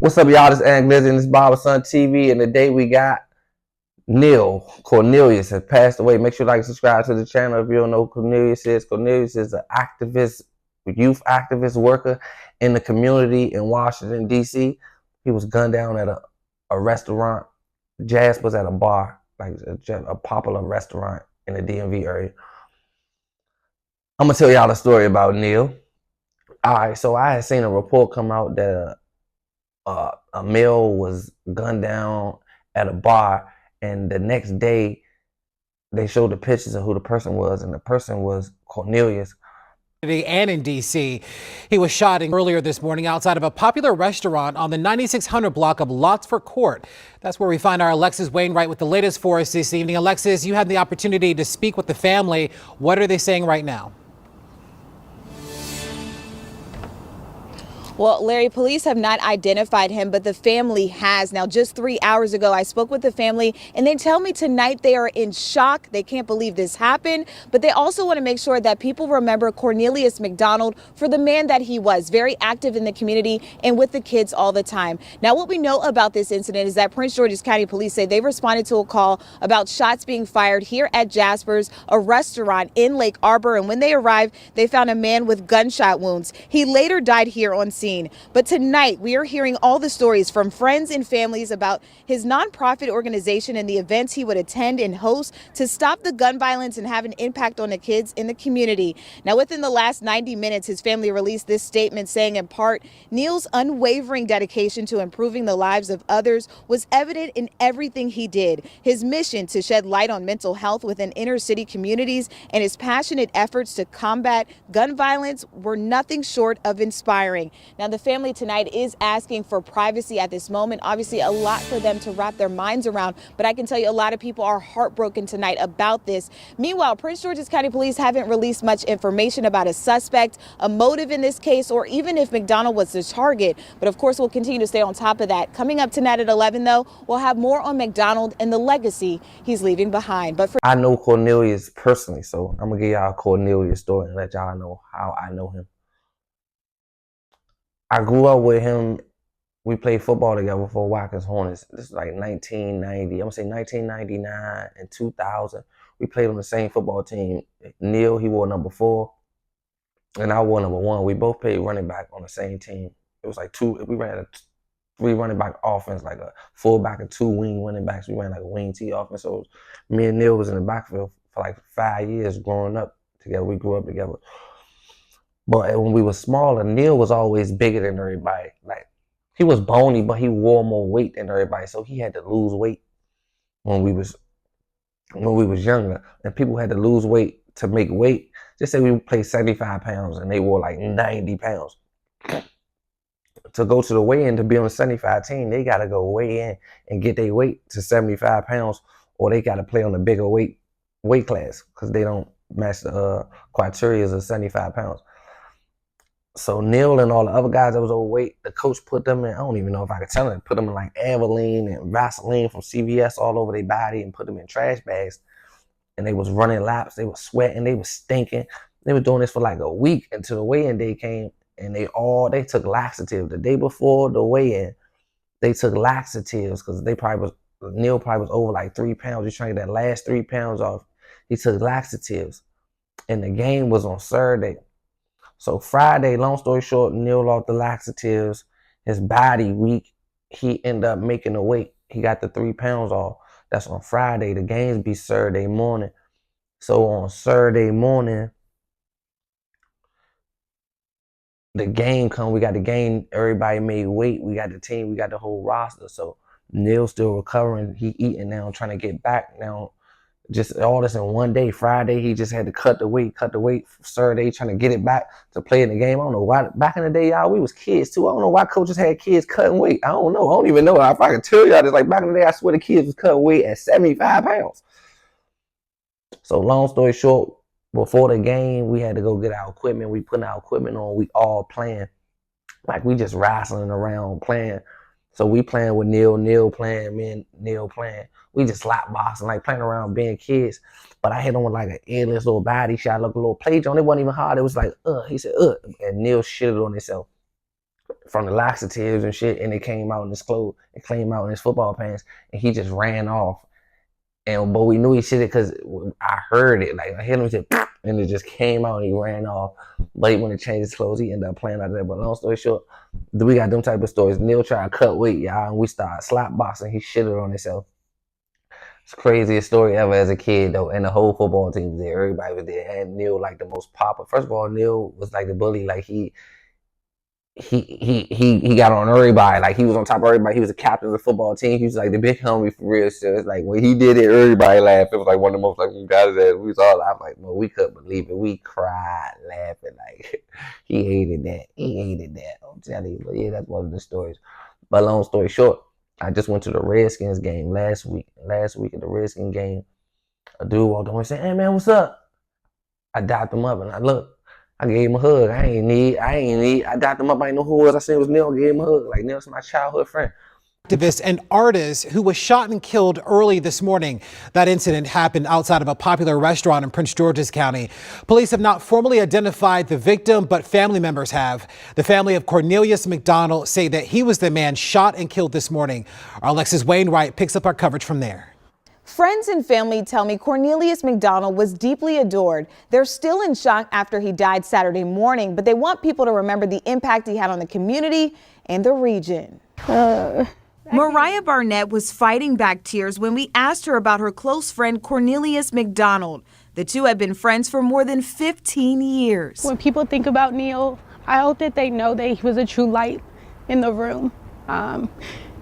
What's up, y'all? This is Ant Glizzy and this is Barber Son TV. And today we got Neil Cornelius has passed away. Make sure you like and subscribe to the channel if you don't know who Cornelius is. Cornelius is an activist, youth activist worker in the community in Washington, D.C. He was gunned down at a restaurant. Jazz was at a bar, like a popular restaurant in the DMV area. I'm going to tell y'all the story about Neil. All right, so I had seen a report come out that a male was gunned down at a bar, and the next day they showed the pictures of who the person was, and the person was Cornelius. And in D.C. He was shot earlier this morning outside of a popular restaurant on the 9600 block of Lotsford Court. That's where we find our Alexis Wainwright with the latest for us this evening. Alexis, you had the opportunity to speak with the family. What are they saying right now? Well, Larry, police have not identified him, but the family has. Now, just 3 hours ago, I spoke with the family, and they tell me tonight they are in shock. They can't believe this happened, but they also want to make sure that people remember Cornelius McDonald for the man that he was, very active in the community and with the kids all the time. Now, what we know about this incident is that Prince George's County Police say they responded to a call about shots being fired here at Jasper's, a restaurant in Lake Arbor, and when they arrived, they found a man with gunshot wounds. He later died here on scene. But tonight, we are hearing all the stories from friends and families about his nonprofit organization and the events he would attend and host to stop the gun violence and have an impact on the kids in the community. Now, within the last 90 minutes, his family released this statement saying, in part, Neil's unwavering dedication to improving the lives of others was evident in everything he did. His mission to shed light on mental health within inner city communities and his passionate efforts to combat gun violence were nothing short of inspiring. Now, the family tonight is asking for privacy at this moment. Obviously, a lot for them to wrap their minds around, but I can tell you a lot of people are heartbroken tonight about this. Meanwhile, Prince George's County Police haven't released much information about a suspect, a motive in this case, or even if McDonald was the target. But of course, we'll continue to stay on top of that. Coming up tonight at 11, though, we'll have more on McDonald and the legacy he's leaving behind. But I know Cornelius personally, so I'm going to give y'all a Cornelius story and let y'all know how I know him. I grew up with him. We played football together for Watkins Hornets. This is like 1990. I'm going to say 1999 and 2000. We played on the same football team. Neil, he wore number 4, and I wore number 1. We both played running back on the same team. It was like we ran a 3 running back offense, like a fullback and 2 wing running backs. We ran like a wing T offense. So me and Neil was in the backfield for like 5 years growing up together. We grew up together. But when we were smaller, Neil was always bigger than everybody. Like, he was bony, but he wore more weight than everybody. So he had to lose weight when we was younger. And people had to lose weight to make weight. Just say we played 75 pounds and they wore like 90 pounds. To go to the weigh-in to be on the 75 team, they got to go weigh in and get their weight to 75 pounds, or they got to play on a bigger weight class because they don't match the criteria of 75 pounds. So Neil and all the other guys that was overweight, the coach put them in, I don't even know if I could tell them, put them in like Aveline and Vaseline from CVS all over their body and put them in trash bags. And they was running laps, they was sweating, they was stinking. They was doing this for like a week until the weigh-in day came, and they took laxatives. The day before the weigh-in, they took laxatives because Neil probably was over like 3 pounds. He's trying to get that last 3 pounds off. He took laxatives. And the game was on Saturday. So Friday, long story short, Neil lost the laxatives. His body weak. He ended up making the weight. He got the 3 pounds off. That's on Friday. The games be Saturday morning. So on Saturday morning, the game come. We got the game. Everybody made weight. We got the team. We got the whole roster. So Neil's still recovering. He eating now, trying to get back now. Just all this in one day. Friday, he just had to cut the weight. Saturday, trying to get it back to play in the game. I don't know why. Back in the day, y'all, we was kids too. I don't know why coaches had kids cutting weight. I don't know. I don't even know. If I can tell y'all this, like back in the day, I swear the kids was cutting weight at 75 pounds. So long story short, before the game, we had to go get our equipment. We putting our equipment on. We all playing. Like we just wrestling around playing. So we playing with Neil playing, me and Neil playing. We just slap boxing, like playing around being kids. But I hit him with like an endless little body shot, like a little play on. It wasn't even hard. It was like, he said, and Neil shitted on himself. from the laxatives and shit, and it came out in his clothes, it came out in his football pants, and he just ran off. And but we knew he shit it because I heard it. Like I hit him, and and it just came out, and he ran off. But when he changed his clothes, he ended up playing out of there. But long story short, we got them type of stories. Neil tried to cut weight, y'all, and we started slap boxing. He shitted on himself. It's the craziest story ever as a kid, though. And the whole football team was there. Everybody was there. And Neil, like the most popular. First of all, Neil was like the bully. Like he got on everybody. Like he was on top of everybody. He was the captain of the football team. He was like the big homie for real. So it's like when he did it, everybody laughed. It was like one of the most like guys that we was all laugh like, no, we couldn't believe it. We cried laughing. Like he hated that. He hated that. I'm telling you. But yeah, that's one of the stories. But long story short, I just went to the Redskins game last week. Last week at the Redskins game, a dude walked over and said, "Hey man, what's up?" I dapped him up and I gave him a hug. I dapped him up. I didn't know who it was. I said it was Neil. I gave him a hug. Like Neil's my childhood friend. Activist and artist who was shot and killed early this morning. That incident happened outside of a popular restaurant in Prince George's County. Police have not formally identified the victim, but family members have. The family of Cornelius McDonald say that he was the man shot and killed this morning. Our Alexis Wainwright picks up our coverage from there. Friends and family tell me Cornelius McDonald was deeply adored. They're still in shock after he died Saturday morning, but they want people to remember the impact he had on the community and the region. Mariah Barnett was fighting back tears when we asked her about her close friend Cornelius McDonald. The two had been friends for more than 15 years. When people think about Neil, I hope that they know that he was a true light in the room.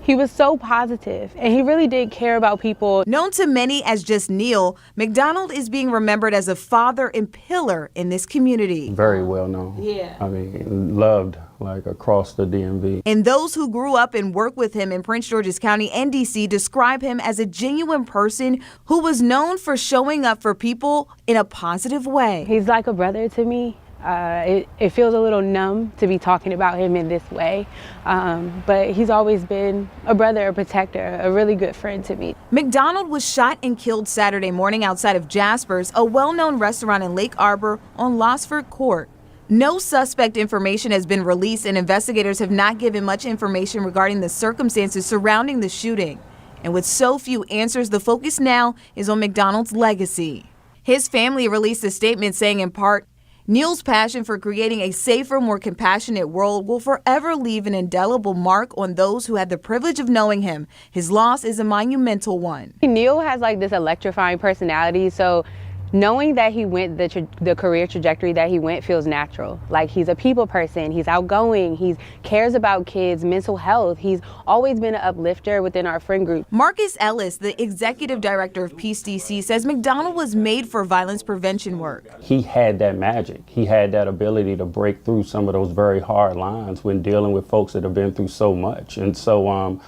He was so positive, and he really did care about people. Known to many as just Neil, McDonald is being remembered as a father and pillar in this community. Very well known. Yeah. I mean, loved like across the DMV. And those who grew up and worked with him in Prince George's County and DC describe him as a genuine person who was known for showing up for people in a positive way. He's like a brother to me. It feels a little numb to be talking about him in this way, but he's always been a brother, a protector, a really good friend to me. McDonald was shot and killed Saturday morning outside of Jasper's, a well-known restaurant in Lake Arbor on Losford Court. No suspect information has been released, and investigators have not given much information regarding the circumstances surrounding the shooting. And with so few answers, the focus now is on McDonald's legacy. His family released a statement saying, in part, Neil's passion for creating a safer, more compassionate world will forever leave an indelible mark on those who had the privilege of knowing him. His loss is a monumental one. Neil has like this electrifying personality, so knowing that he went the career trajectory that he went feels natural. Like he's a people person, he's outgoing, he cares about kids' mental health. He's always been an uplifter within our friend group. Marcus Ellis, the executive director of Peace DC, says McDonald was made for violence prevention work. He had that magic. He had that ability to break through some of those very hard lines when dealing with folks that have been through so much. And so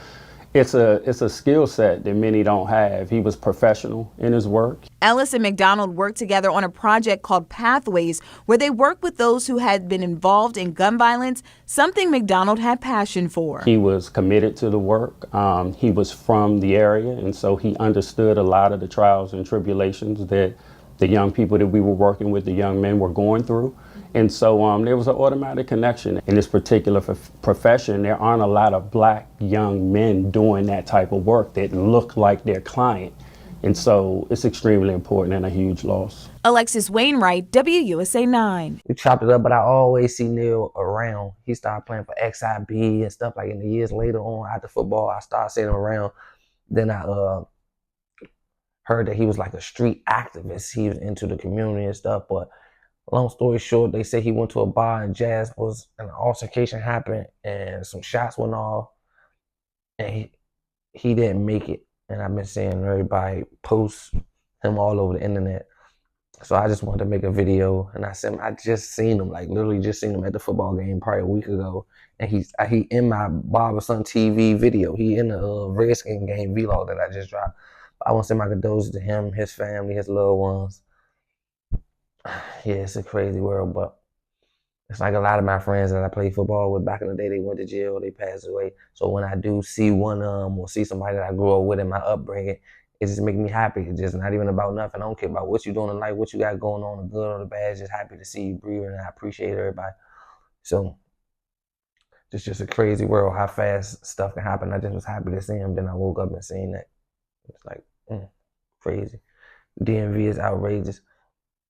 it's a skill set that many don't have. He was professional in his work. Ellis and McDonald worked together on a project called Pathways, where they work with those who had been involved in gun violence, something McDonald had passion for. He was committed to the work. He was from the area, and so he understood a lot of the trials and tribulations that the young people that we were working with, the young men, were going through. And so there was an automatic connection. In this particular profession, there aren't a lot of black young men doing that type of work that look like their client. And so it's extremely important and a huge loss. Alexis Wainwright, WUSA 9. We chopped it up, but I always see Neil around. He started playing for XIB and stuff like in the years later on after football. I started seeing him around. Then I heard that he was like a street activist. He was into the community and stuff, but long story short, they say he went to a bar in Jasper and an altercation happened and some shots went off and he didn't make it. And I've been seeing everybody post him all over the internet. So I just wanted to make a video, and I just seen him, like literally just seen him at the football game probably a week ago. And he in my Barber Son TV video. He in the Redskin game vlog that I just dropped. I want to send my condolences to him, his family, his loved ones. Yeah, it's a crazy world, but it's like a lot of my friends that I played football with back in the day, they went to jail, they passed away. So when I do see one of them or see somebody that I grew up with in my upbringing, it just makes me happy. It's just not even about nothing. I don't care about what you're doing in life, what you got going on, the good or the bad. Just happy to see you breathing, and I appreciate everybody. So It's just a crazy world, how fast stuff can happen. I just was happy to see him. Then I woke up and seen that. It's like, crazy. DMV is outrageous.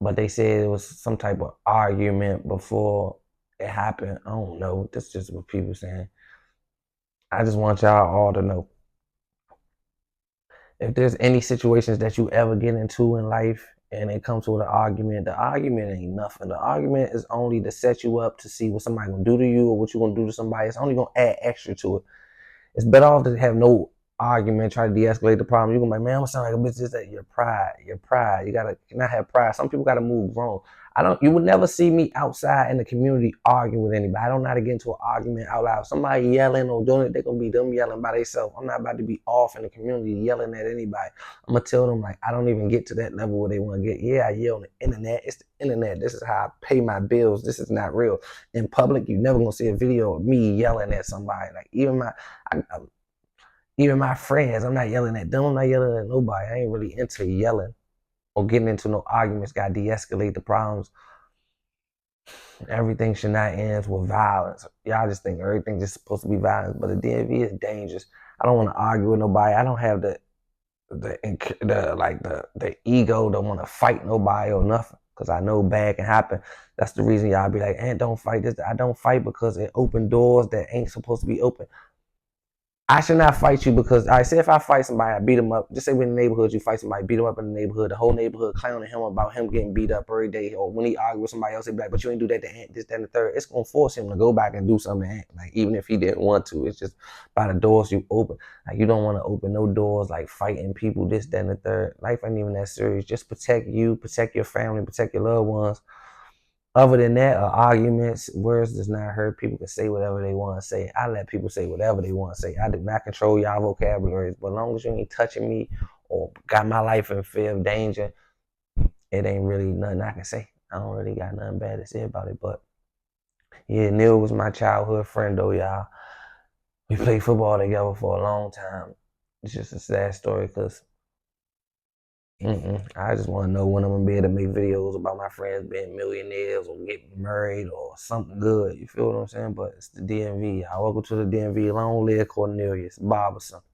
But they said it was some type of argument before it happened. I don't know. That's just what people saying. I just want y'all all to know. If there's any situations that you ever get into in life and it comes to an argument, the argument ain't nothing. The argument is only to set you up to see what somebody gonna do to you or what you gonna do to somebody. It's only gonna add extra to it. It's better off to have no argument, try to de-escalate the problem. You're gonna be like, man, I'm gonna sound like a bitch. Just that your pride. You gotta not have pride. Some people gotta move wrong. You would never see me outside in the community arguing with anybody. I don't know how to get into an argument out loud. Somebody yelling or doing it, they're gonna be them yelling by themselves. I'm not about to be off in the community yelling at anybody. I'm gonna tell them, like, I don't even get to that level where they wanna get. Yeah, I yell on the internet. It's the internet. This is how I pay my bills. This is not real. In public, you're never gonna see a video of me yelling at somebody. Like, even my friends, I'm not yelling at them. I'm not yelling at nobody. I ain't really into yelling or getting into no arguments. Got to de-escalate the problems. Everything should not end with violence. Y'all just think everything just supposed to be violence, but the DMV is dangerous. I don't want to argue with nobody. I don't have the ego to want to fight nobody or nothing, because I know bad can happen. That's the reason y'all be like, don't fight this. I don't fight because it open doors that ain't supposed to be open. I should not fight you because I say if I fight somebody, I beat them up. Just say we're in the neighborhood, you fight somebody, beat them up in the neighborhood, the whole neighborhood clowning him about him getting beat up every day. Or when he argue with somebody else, they be like, but you ain't do that to Ant, this, that, and the third. It's gonna force him to go back and do something to Ant. Like, even if he didn't want to, it's just by the doors you open. Like, you don't want to open no doors like fighting people, this, that, and the third. Life ain't even that serious. Just protect you, protect your family, protect your loved ones. Other than that, arguments, words does not hurt. People can say whatever they want to say. I let people say whatever they want to say. I do not control y'all vocabularies. But as long as you ain't touching me or got my life in fear of danger, it ain't really nothing I can say. I don't really got nothing bad to say about it. But yeah, Neil was my childhood friend though, y'all. We played football together for a long time. It's just a sad story because I just want to know when I'm gonna be able to make videos about my friends being millionaires or getting married or something good. You feel what I'm saying? But it's the DMV. I welcome to the DMV. Long live Cornelius, Bob or something.